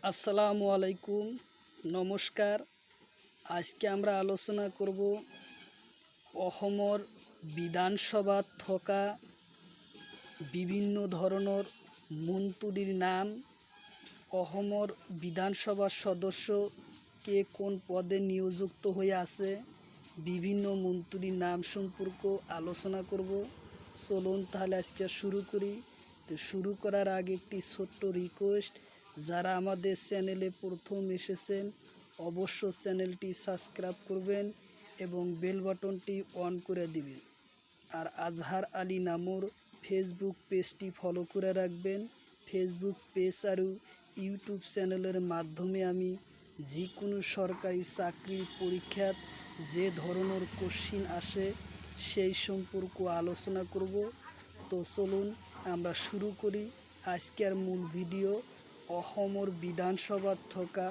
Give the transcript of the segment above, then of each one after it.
আসসালামু আলাইকুম, নমস্কাৰ। আজকে আমৰা আলোচনা কৰব অসমৰ বিধানসভাত থকা বিভিন্ন ধৰণৰ মন্ত্ৰীৰ নাম, অসমৰ বিধানসভার সদস্য কে কোন পদে নিয়োজিত হয়ে আছে, বিভিন্ন মন্ত্রীর নাম সম্পর্কে আলোচনা করব। চলুন তাহলে আজকে শুরু করি। তো শুরু করার আগে একটি ছোট্ট রিকোয়েস্ট, যারা আমাদের চ্যানেলে প্রথম এসেছেন অবশ্য চ্যানেলটি সাবস্ক্রাইব করবেন এবং বেল বাটনটি অন করে দিবেন। আর আজহার আলী নামর ফেসবুক পেজটি ফলো করে রাখবেন। ফেসবুক পেজ আর ইউটিউব চ্যানেলের মাধ্যমে আমি যে কোনো সরকারি চাকরির পরীক্ষাত যে ধরনের কোশ্চিন আসে সেই সম্পর্কে আলোচনা করব। তো চলুন আমরা শুরু করি আজকের মূল ভিডিও। অসমৰ বিধানসভাত থকা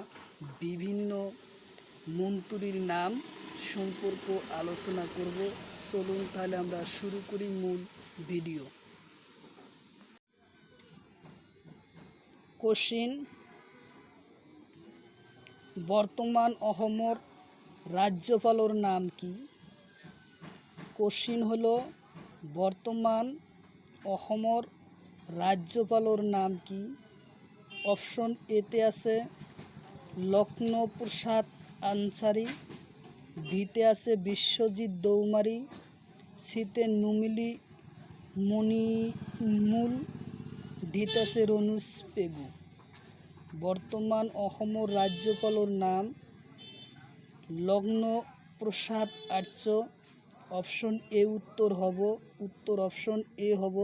বিভিন্ন মন্ত্ৰীৰ নাম সম্পৰ্কে আলোচনা কৰব। চলুন তাহলে আমৰা শুৰু কৰি মূল ভিডিও। কোশ্চিন, বৰ্তমান অসমৰ ৰাজ্যপালেৰ নাম কি? কোশ্চিন হলো বৰ্তমান অসমৰ রাজ্যপালের নাম কি? অপশন এতে আছে লক্ষ্ণৌ প্রসাদ আনসারি, বিতে আছে বিশ্বজিৎ দৌমারি, সিতে নুমিলি মণিমুল, ডিতে আছে রনুজ পেগু। বর্তমান অসমৰ ৰাজ্যপালেৰ নাম লক্ষ্ণৌ প্ৰসাদ আৰ্য। অপশন এ উত্তৰ অপশন এ হব।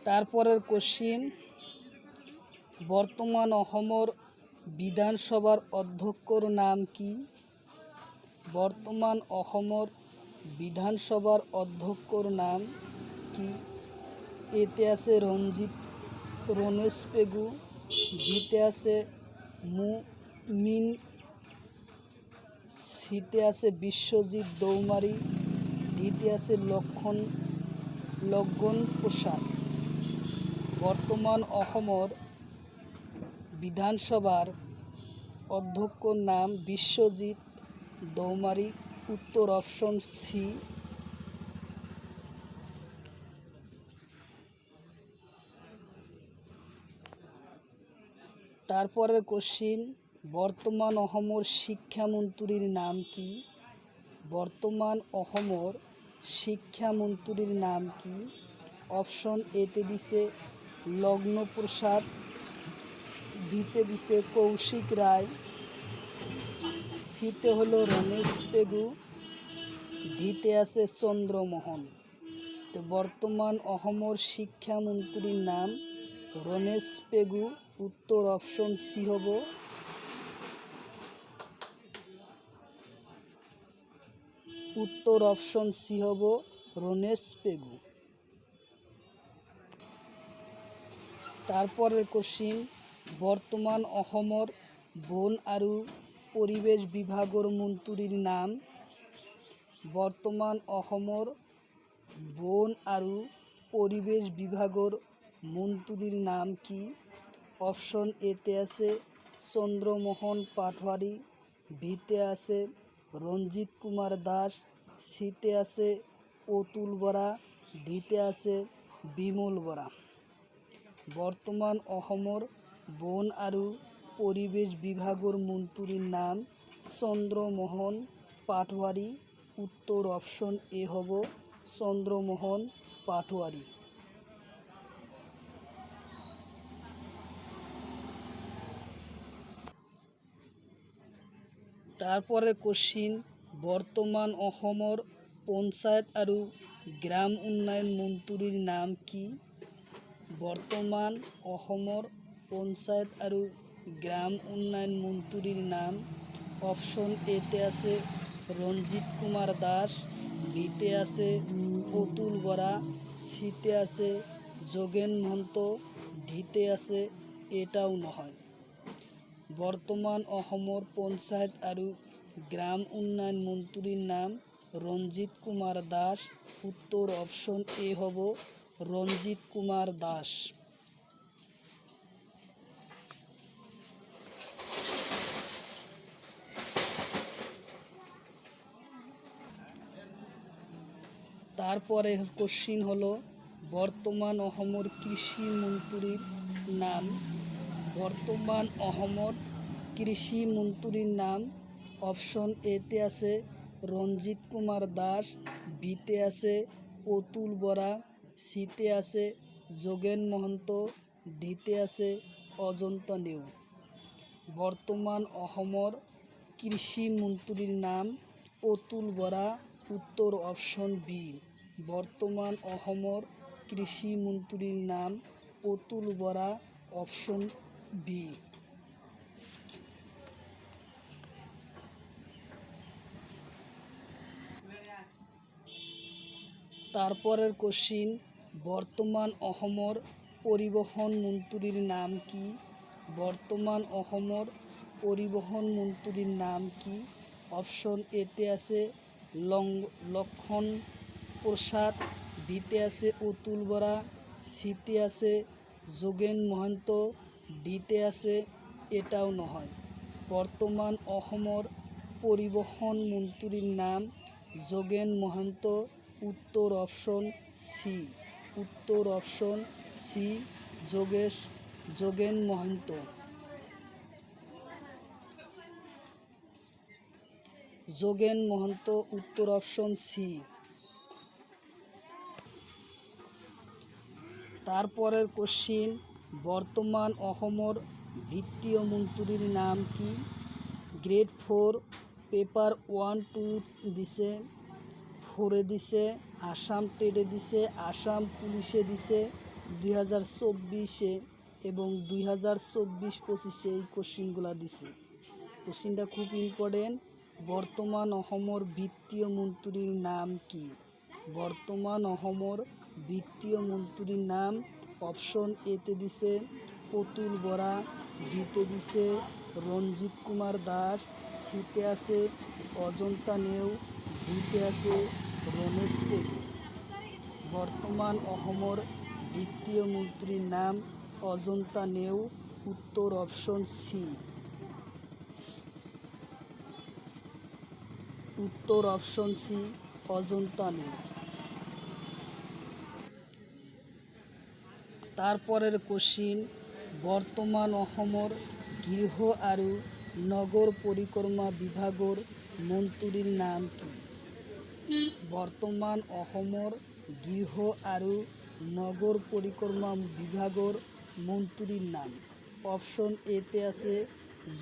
তাৰপৰেৰ কোশ্চিন, বৰ্তমান অসমৰ বিধানসভাৰ অধ্যক্ষৰ নাম কি? বৰ্তমান অসমৰ বিধানসভার অধ্যক্ষর নাম কি? এতে আছে রনেশ পেগু, বিতে আছে মুমিন, সিতে আছে বিশ্বজিৎ দৌমারি, ডিতে আছে লক্ষণ প্রসাদ। বর্তমান অসমৰ বিধানসভাৰ অধ্যক্ষৰ নাম বিশ্বজিৎ দৌমাৰি, উত্তৰ অপশন সি। তাৰপৰেৰ কোশ্চিন, বৰ্তমান অসমৰ শিক্ষামন্ত্ৰীৰ নাম কি? বৰ্তমান অসমৰ শিক্ষামন্ত্রীর নাম কি? অপশন এতে দিছে লগ্ন প্রসাদ, বিতে দিছে কৌশিক রায়, সিতে হলো রমেশ পেগু, ডিতে আছে চন্দ্রমোহন। তো বর্তমান অসমৰ শিক্ষামন্ত্ৰীৰ নাম ৰমেশ পেগু, উত্তৰ অপশন সি হব। উত্তৰ অপশন সি হব ৰমেশ পেগু। তাৰপৰেৰ কোশ্চিন, বৰ্তমান অসমৰ বন আৰু পৰিৱেশ বিভাগৰ মন্ত্ৰীৰ নাম? বৰ্তমান অসমৰ বন আৰু পৰিৱেশ বিভাগৰ মন্ত্রীর নাম কি? অপশন এতে আছে চন্দ্রমোহন পাটোয়ারি, বিতে আছে রঞ্জিত কুমার দাস, সিতে আছে অতুল বরা, ডিতে আছে বিমল বরা। বর্তমান অসমৰ বন আৰু পৰিৱেশ বিভাগৰ মন্ত্ৰীৰ নাম চন্দ্ৰমোহন পাটোয়াৰি, উত্তৰ অপশন এ হব চন্দ্ৰমোহন পাটোয়াৰি। তাৰপৰে কোশ্চিন, বৰ্তমান অসমৰ পঞ্চায়েত আৰু গ্ৰাম উন্নয়ন মন্ত্ৰীৰ নাম কি? বৰ্তমান অসমৰ পঞ্চায়েত আৰু গ্রাম উন্নয়ন মন্ত্রীর নাম অপশন এতে আছে রঞ্জিত কুমার দাস, বিতে আছে অতুল বরা, সিতে আছে যোগেন মহন্ত, ডিতে আছে এটাও নহয়। বর্তমান অসমৰ পঞ্চায়েত আৰু গ্রাম উন্নয়ন মন্ত্রীর নাম রঞ্জিত কুমার দাস। উত্তর অপশন এ হব রঞ্জিত কুমার দাস। তারপরে কোশ্চিন হলো বর্তমান অসমর কৃষি মন্ত্রীর নাম। বর্তমান অসমর কৃষি মন্ত্রীর নাম অপশন এতে আছে রঞ্জিত কুমার দাস, বিতে আছে অতুল বরা, সিতে আছে যোগেন মহন্ত, ডিতে আছে অজন্তা নেওগ। বর্তমান অসমর কৃষি মন্ত্রীর নাম অতুল বরা। উত্তর অপশন বি। বর্তমান অসমর কৃষি মন্ত্রীর নাম অতুল বরা। Option B. তারপরের কোশ্চিন বর্তমান অসমর পরিবহন মন্ত্রীর নাম কি? বর্তমান অসমর পরিবহন মন্ত্রীর নাম কি? অপশন এতে আছে লক্ষণ প্রসাদ, বিতে আছে অতুল বরা, সিতে আছে যোগেন মহন্ত, ডিতে আছে এটাও নহয়। বর্তমান অসমর পরিবহন মন্ত্রীর নাম যোগেন মহন্ত। উত্তর অপশন সি। উত্তর অপশন সি যোগেন মহন্ত। যোগেন মহন্ত উত্তর অপশন সি। তারপরের কোশ্চিন বর্তমান অসমর বিত্তীয় মন্ত্রীর নাম কি? গ্রেড 4 পেপার 1-2 দিছে, 4 দিছে, আসাম টেটে দিছে, আসাম পুলিশে দিছে 2024-এ এবং 2024-25 এই কোশ্চিনগুলো দিছে। কোশ্চিনটা খুব ইম্পর্টেন্ট। বর্তমান অসমর বিত্তীয় মন্ত্রীর নাম কি? বর্তমান অসমর বিত্তীয় মন্ত্রীর নাম অপশন এতে দিছে অতুল বরা, ডিতে দিছে রঞ্জিত কুমার দাস, সিতে আছে অজন্তা নেওগ, ডিতে আছে রমেশ পেগু। বর্তমান অসমর বিত্তীয় মন্ত্রীর নাম অজন্তা নেওগ। উত্তর অপশন সি। উত্তর অপশন সি অজন্তা নেওগ। তারপরের কোশ্চিন বর্তমান অসমর গৃহ আৰু নগৰ পৰিক্ৰমা বিভাগৰ মন্ত্ৰীৰ নাম কি? বৰ্তমান অসমৰ গৃহ আৰু নগৰ পৰিক্ৰমা বিভাগৰ মন্ত্ৰীৰ নাম অপশন এতে আছে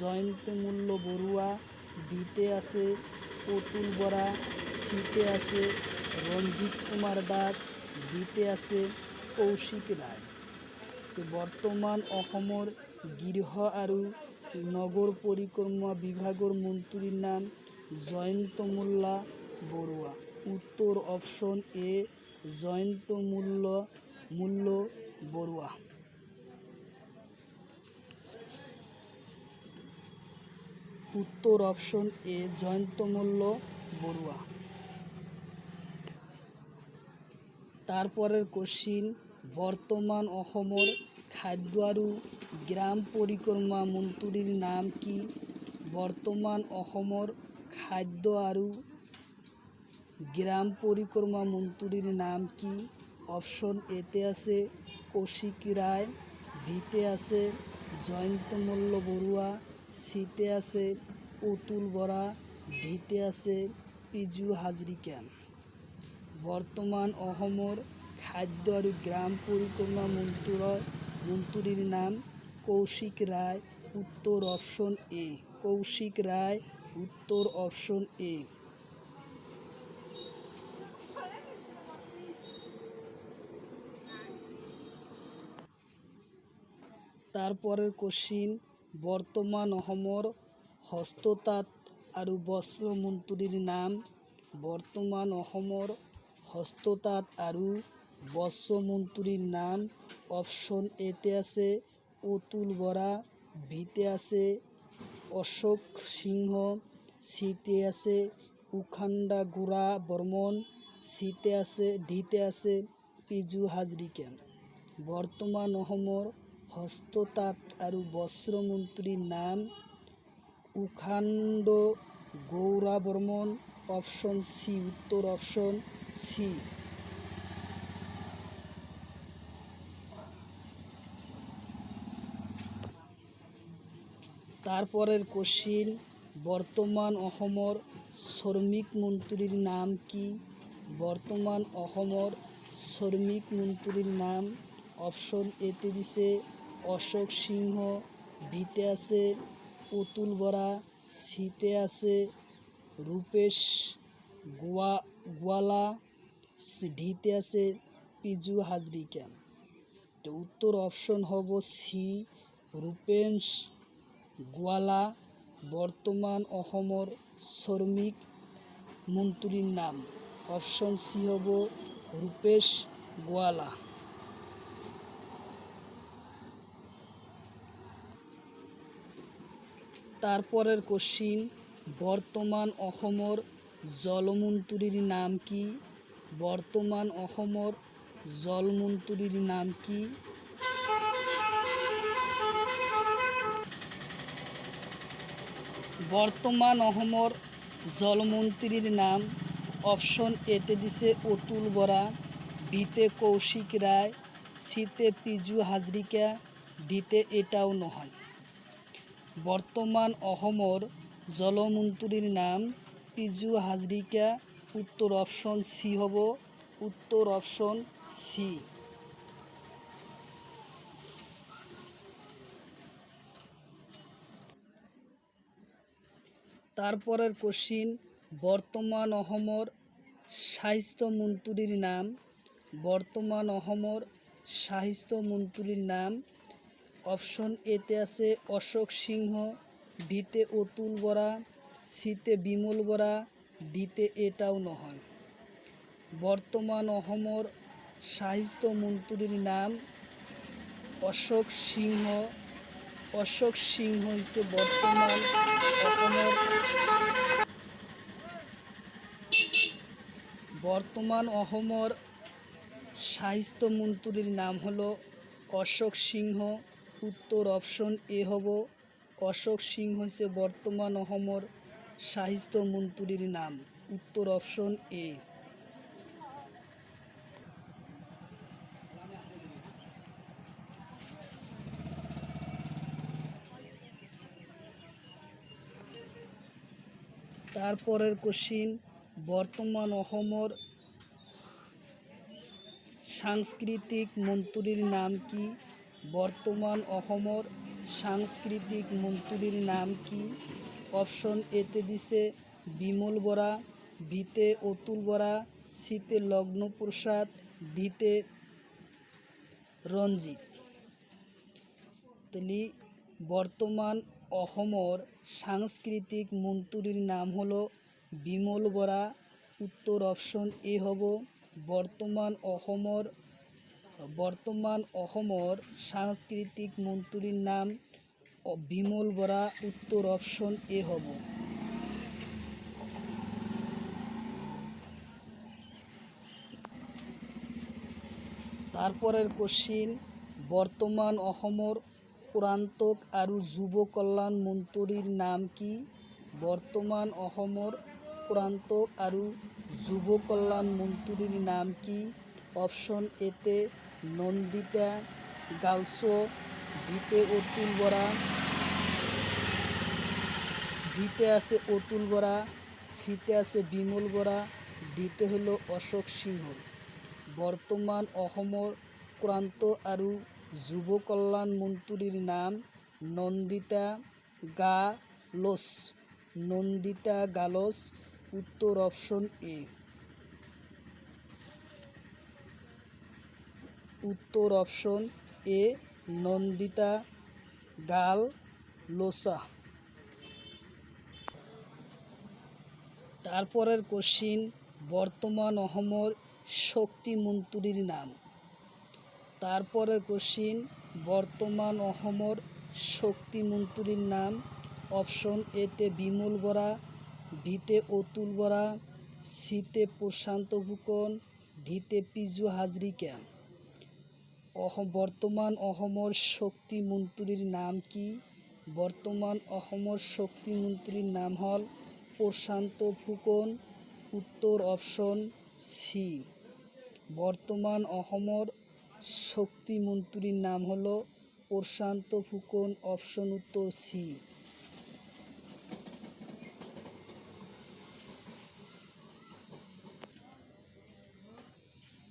জয়ন্ত মল্ল বৰুৱা, বিতে আছে অতুল বৰা, সিতে আছে ৰঞ্জিত কুমাৰ দাস, ডিতে আছে কৌশিক ৰায়। বৰ্তমান অসমৰ গৃহ আৰু নগৰ পৰিক্ৰমা বিভাগৰ মন্ত্ৰীৰ নাম জয়ন্ত মল্ল বৰুৱা। উত্তৰ অপশন এ জয়ন্ত মল্ল বৰুৱা। উত্তৰ অপশন এ জয়ন্ত মল্ল বৰুৱা। তাৰপৰেৰ কোশ্চিন বৰ্তমান অসমৰ খাদ্য আৰু গ্ৰাম পৰিক্ৰমা মন্ত্ৰীৰ নাম কি? বৰ্তমান অসমৰ খাদ্য আৰু গ্ৰাম পৰিক্ৰমা মন্ত্ৰীৰ নাম কি? অপশন এতে আছে কৌশিক ৰায়, বিতে আছে জয়ন্ত মল্ল বৰুৱা, সিতে আছে অতুল বৰা, ডিতে আছে পিজু হাজৰিকা। বৰ্তমান অসমৰ খাদ্য আৰু গ্ৰাম পৰিক্ৰমা মন্ত্ৰীৰ নাম কৌশিক ৰায়। উত্তৰ অপশন এ কৌশিক ৰায়। উত্তৰ অপশন এ। তাৰপৰেৰ কোশ্চিন বৰ্তমান অসমৰ হস্ততাঁত আৰু বস্ত্ৰ মন্ত্ৰীৰ নাম। বৰ্তমান অসমৰ হস্ততাঁত আৰু বস্ত্ৰ মন্ত্রীর নাম অপশন এতে আছে অতুল বরা, বিতে আছে অশোক সিংহ, সিতে আছে উখান্ডা গুড়া বর্মন, ডিতে আছে পিজু হাজৰিকা। বৰ্তমান অসমৰ হস্ততাঁত আৰু বস্ত্ৰ মন্ত্ৰীৰ নাম উখাণ্ড গৌৰা বৰ্মন। অপশ্যন সি, উত্তৰ অপশন সি। তাৰপৰেৰ কোশ্চিন, বৰ্তমান অসমৰ শ্ৰমিক মন্ত্ৰীৰ নাম কি? বৰ্তমান অসমৰ শ্ৰমিক মন্ত্ৰীৰ নাম অপশ্যন এতে দিছে অশোক সিংহ, বিতে আছে অতুল বরা, সিতে আছে রূপেশ গোয়ালা, ডিতে আছে পিজু হাজরিকা। তো উত্তর অপশন হব সি, রূপেশ গোয়ালা বর্তমান অসমৰ শ্ৰমিক মন্ত্ৰীৰ নাম। অপশ্যন সি হব ৰূপেশ গোয়ালা। তাৰপৰেৰ কোশ্চিন, বৰ্তমান অসমৰ জলমন্ত্ৰীৰ নাম কি? বৰ্তমান অসমৰ জলমন্ত্ৰীৰ নাম কি? বৰ্তমান অসমৰ জলমন্ত্ৰীৰ নাম অপশ্যন এতে দিছে অতুল বৰা, বিতে কৌশিক ৰায়, সিতে পিজু হাজৰিকা, ডিতে এটাও নহয়। বৰ্তমান অসমৰ জলমন্ত্ৰীৰ নাম পিজু হাজৰিকা। উত্তৰ অপশন সি হব, উত্তৰ অপশন সি। তাৰপৰেৰ কোশ্চিন, বৰ্তমান অসমৰ স্বাস্থ্য মন্ত্ৰীৰ নাম। বৰ্তমান অসমৰ স্বাস্থ্য মন্ত্ৰীৰ নাম অপশ্যন এতে আছে অশোক সিংহ, বিতে অতুল বৰা, সিতে বিমল বৰা, ডিতে এটাও নহয়। বৰ্তমান অসমৰ স্বাস্থ্য মন্ত্ৰীৰ নাম অশোক সিংহ। অশোক সিংহ হৈছে বৰ্তমান অসমৰ স্বাস্থ্য মন্ত্ৰীৰ নাম হলো অশোক সিংহ। উত্তৰ অপশন এ হব, অশোক সিংহ হৈছে বৰ্তমান অসমৰ স্বাস্থ্য মন্ত্ৰীৰ নাম। উত্তৰ অপশন এ। তাৰপৰেৰ কোশ্চিন, বৰ্তমান অসমৰ সাংস্কৃতিক মন্ত্ৰীৰ নাম কি? বৰ্তমান অসমৰ সাংস্কৃতিক মন্ত্ৰীৰ নাম কি? অপশ্যন এতে দিছে বিমল বৰা, বিতে অতুল বৰা, সিতে লগ্নপ্ৰসাদ, ডিতে ৰঞ্জিত। তাহলে বৰ্তমান অসমৰ সাংস্কৃতিক মন্ত্ৰীৰ নাম হলো বিমল বৰা। উত্তৰ অপশন এ হব, বৰ্তমান অসমৰ সাংস্কৃতিক মন্ত্ৰীৰ নাম বিমল বৰা। উত্তৰ অপশন এ হব। তাৰপৰেৰ কোশ্চিন, বৰ্তমান অসমৰ প্ৰান্তক আৰু যুৱ কল্যাণ মন্ত্ৰীৰ নাম কি? বৰ্তমান অসমৰ প্ৰান্তক আৰু যুৱ কল্যাণ মন্ত্ৰীৰ নাম কি? অপশ্যন এতে নন্দিতা গালছ, ডিতে অতুল বরা, ডিতে আছে অতুল বরা, সিতে আছে বিমল বরা, ডিতে হলো অশোক সিংহ। বর্তমান অসমৰ প্ৰান্ত আৰু যুৱ কল্যাণ মন্ত্ৰীৰ নাম নন্দিতা গালোচ। নন্দিতা গালোচ। উত্তৰ অপশন এ। উত্তৰ অপশন এ, নন্দিতা গালোচা। তাৰপৰেৰ কোশ্চিন, বৰ্তমান অসমৰ শক্তি মন্ত্ৰীৰ নাম। তাৰপৰেৰ কোশ্চিন, বৰ্তমান অসমৰ শক্তি মন্ত্ৰীৰ নাম অপশ্যন এতে বিমল বৰা, ডিতে অতুল বৰা, সিতে প্ৰশান্ত ফুকন, ডিতে পিজু হাজৰিকা। বৰ্তমান অসমৰ শক্তি মন্ত্ৰীৰ নাম কি? বৰ্তমান অসমৰ শক্তি মন্ত্ৰীৰ নাম হ'ল প্ৰশান্ত ফুকন। উত্তৰ অপশ্যন চি। বৰ্তমান অসমৰ শক্তি মন্ত্ৰীৰ নাম হল প্ৰশান্ত ফুকন। অপশন উত্তৰ সি।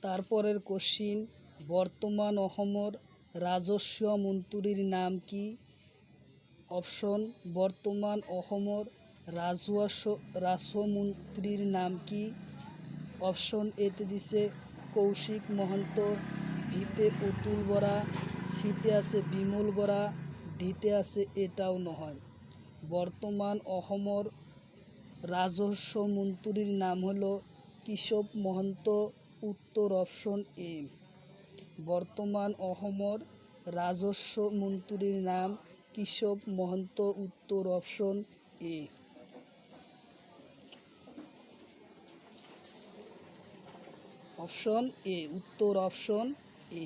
তাৰপৰেৰ কোশ্চিন, বৰ্তমান অসমৰ ৰাজস্ব মন্ত্ৰীৰ নাম কি? অপশন, বৰ্তমান অসমৰ ৰাজস্ব মন্ত্ৰীৰ নাম কি? অপশন এতে দিছে কৌশিক মহন্ত, ভিতে অতুল বৰা, সিতে আছে বিমল বৰা, ডিতে আছে এটাও নহয়। বৰ্তমান অসমৰ ৰাজস্ব মন্ত্ৰীৰ নাম হলো কেশৱ মহন্ত। উত্তৰ অপশন এ। বৰ্তমান অসমৰ ৰাজস্ব মন্ত্ৰীৰ নাম কেশৱ মহন্ত। উত্তৰ অপশন এ। অপশন এ, উত্তৰ অপশন এ।